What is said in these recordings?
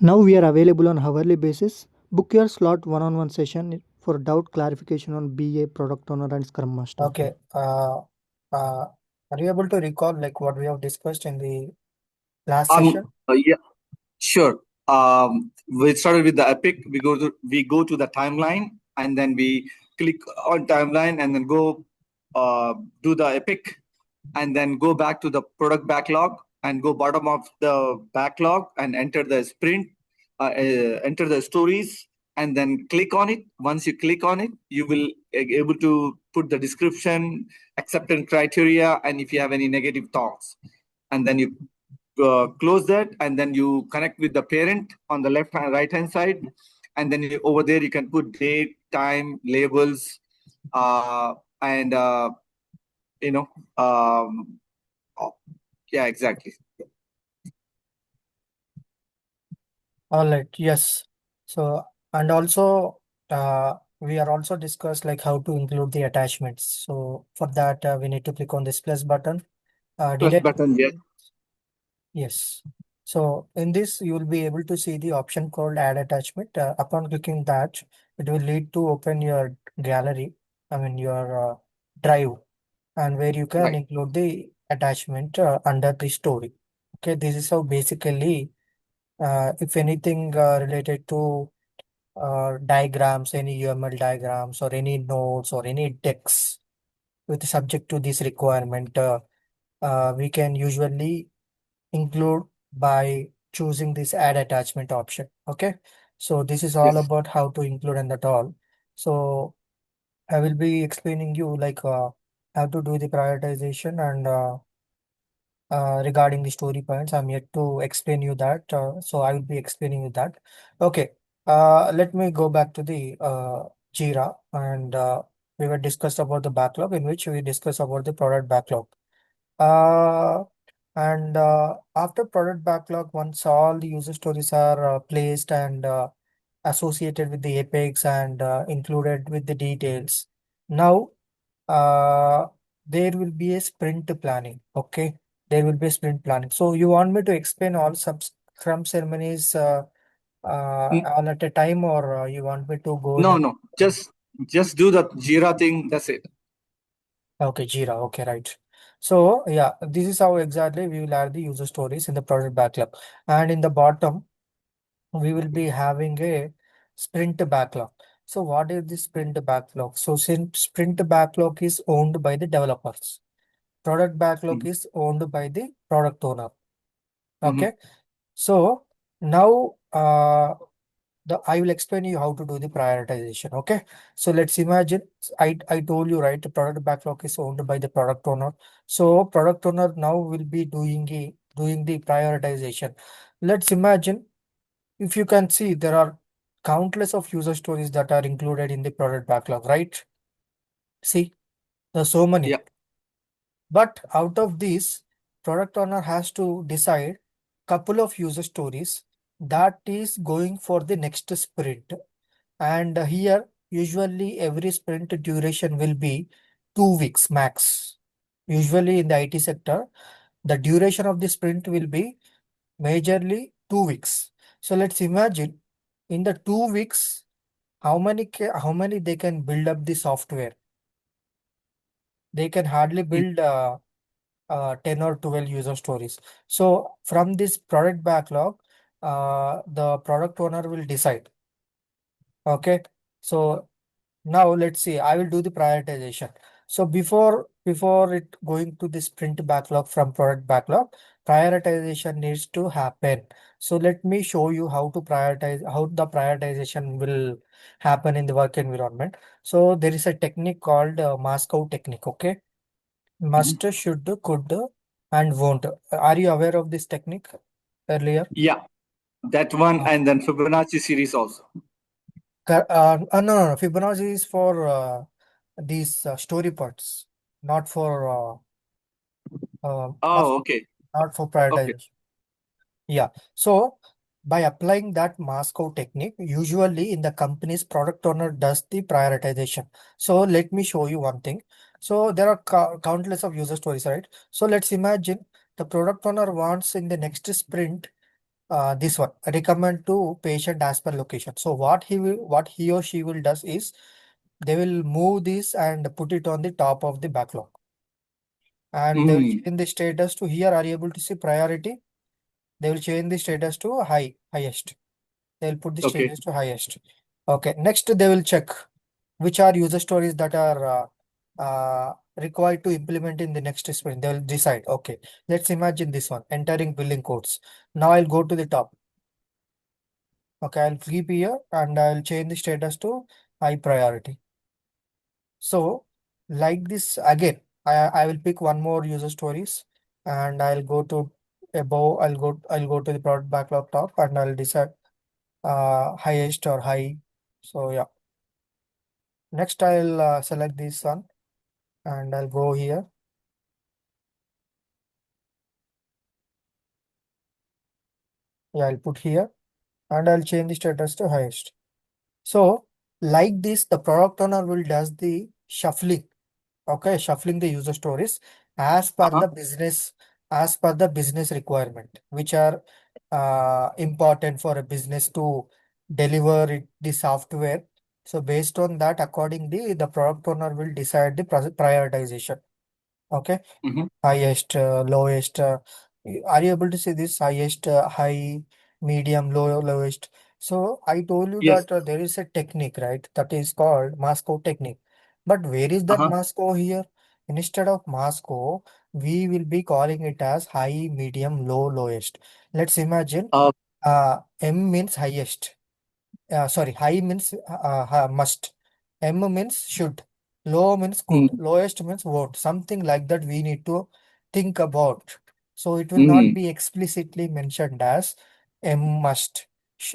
Now we are available on hourly basis. Book your slot one-on-one session for doubt clarification on BA, product owner and scrum master. Okay. Are you able to recall like what we have discussed in the last session? Yeah, sure. We started with the epic. We go to the timeline, and then we click on timeline, and then go do the epic, and then go back to the product backlog, and go bottom of the backlog, and enter the sprint, enter the stories, and then click on it. Once you click on it, you will able to put the description, acceptance criteria, and if you have any negative thoughts, and then you close that, and then you connect with the parent on the left and right hand side, and then over there you can put date, time, labels, and you know oh, yeah, exactly. All right. Yes. So, and also, we are also discussed like how to include the attachments. So for that, we need to click on this plus button. Plus button, yes. Yes. So in this, you will be able to see the option called add attachment. Upon clicking that, it will lead to open your gallery, your drive, and where you can Right. include the attachment under the story. Okay, this is how basically, if anything related to diagrams, any UML diagrams or any notes or any text with subject to this requirement, we can usually include by choosing this add attachment option. Okay, so this is all Yes. about how to include and that all. So I will be explaining you like how to do the prioritization and regarding the story points. I'm yet to explain you that. So I will be explaining you that. Okay. Let me go back to the Jira, and we were discussed about the backlog, in which we discussed about the product backlog. Uh, and after product backlog, once all the user stories are placed and associated with the apex and included with the details, now uh, there will be a sprint planning. Okay, there will be a sprint planning. So you want me to explain all sub Scrum ceremonies all at a time, or you want me to go in No, a no, just do the Jira thing. That's it. okay, Jira. Okay, right. So yeah, this is how exactly we will add the user stories in the product backlog. And in the bottom, we will be having a sprint backlog. So what is the sprint backlog? So since sprint backlog is owned by the developers, product backlog is owned by the product owner. Mm-hmm. Okay. So now I will explain you how to do the prioritization. Okay. So let's imagine I told you, right, the product backlog is owned by the product owner. So product owner now will be doing the prioritization. Let's imagine, if you can see, there are countless of user stories that are included in the product backlog, right? See, there's so many. Yeah. But out of these, product owner has to decide couple of user stories that is going for the next sprint. And here, usually every sprint duration will be 2 weeks max. Usually in the IT sector, the duration of the sprint will be majorly 2 weeks. So let's imagine in the 2 weeks, how many they can build up the software. They can hardly build 10 or 12 user stories. So from this product backlog, the product owner will decide. Okay. So now let's see, I will do the prioritization. So before it going to the sprint backlog from product backlog, prioritization needs to happen. So let me show you how to prioritize, how the prioritization will happen in the work environment. So there is a technique called Moscow technique. Okay. Must, should, could, and won't. Are you aware of this technique earlier? Yeah, that one, and then Fibonacci series also. No. Fibonacci is for these story parts, not for Oh, okay. not for Okay. prioritization. Yeah. So by applying that Moscow technique, usually in the company's product owner does the prioritization. So let me show you one thing. So there are countless of user stories, right? So let's imagine the product owner wants in the next sprint this one, recommend to patient as per location. So what he or she will does is they will move this and put it on the top of the backlog, and they will change the status to, here are you able to see priority? They will change the status to highest. They'll put the Okay. status to highest. Okay. Next, they will check which are user stories that are required to implement in the next sprint. They'll decide. Okay, let's imagine this one, entering billing codes. Now I'll go to the top. Okay, I'll keep here and I'll change the status to high priority. So like this again, I will pick one more user stories and I'll go to above. I'll go to the product backlog top and I'll decide highest or high. So yeah. Next I'll select this one and I'll go here. Yeah, I'll put here and I'll change the status to highest. So like this, the product owner will does the shuffling. Okay, shuffling the user stories as per the business, as per the business requirement, which are important for a business to deliver the software. So based on that, accordingly, the product owner will decide the prioritization. Okay, highest, lowest. Are you able to see this? Highest, high, medium, low, lowest. So I told you Yes. that there is a technique, right? That is called Moscow technique. But where is that Moscow here? Instead of Moscow, we will be calling it as high, medium, low, lowest. Let's imagine M means highest. Sorry, high means must. M means should. Low means could. Lowest means won't. Something like that we need to think about. So it will not be explicitly mentioned as M must.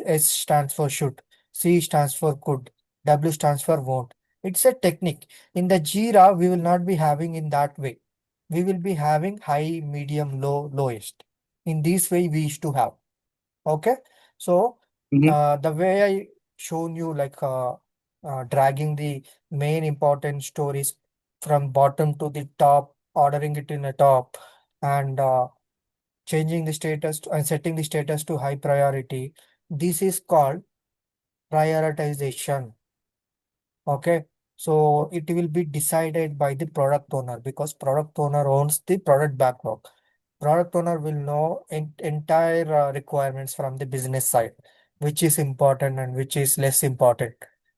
S stands for should. C stands for could. W stands for won't. It's a technique. In the Jira, we will not be having in that way. We will be having high, medium, low, lowest. In this way, we used to have. Okay. So the way I shown you, like dragging the main important stories from bottom to the top, ordering it in a top, and changing the status and setting the status to high priority. This is called prioritization. Okay. So it will be decided by the product owner because product owner owns the product backlog. Product owner will know entire requirements from the business side, which is important and which is less important.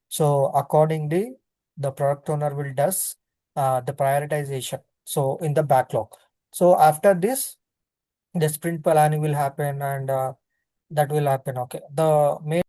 So accordingly, the product owner will does the prioritization. So in the backlog. So after this, the sprint planning will happen and that will happen. Okay. The main